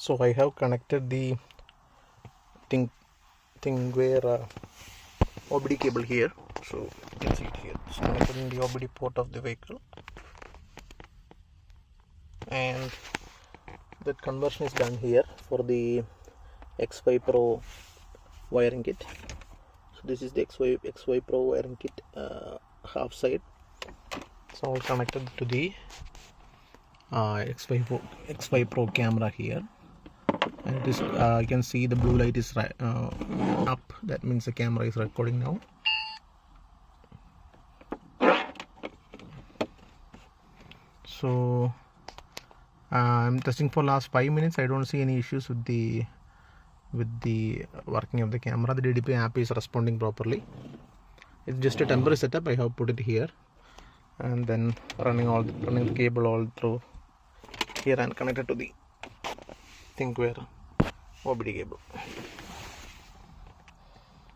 So I have connected the Thinkware OBD cable here. So you can see it here. It's connected in the OBD port of the vehicle, and that conversion is done here for the XY Pro wiring kit. So this is the XY Pro wiring kit half side. It's all connected to the XY Pro camera here, and it is you can see the blue light is up. That means the camera is recording now. So I'm testing for last 5 minutes. I don't see any issues with the working of the camera. The ddpai app is responding properly. It's just a temporary setup. I have put it here, and then running the cable all through here and connected to the Thinkware OBD cable.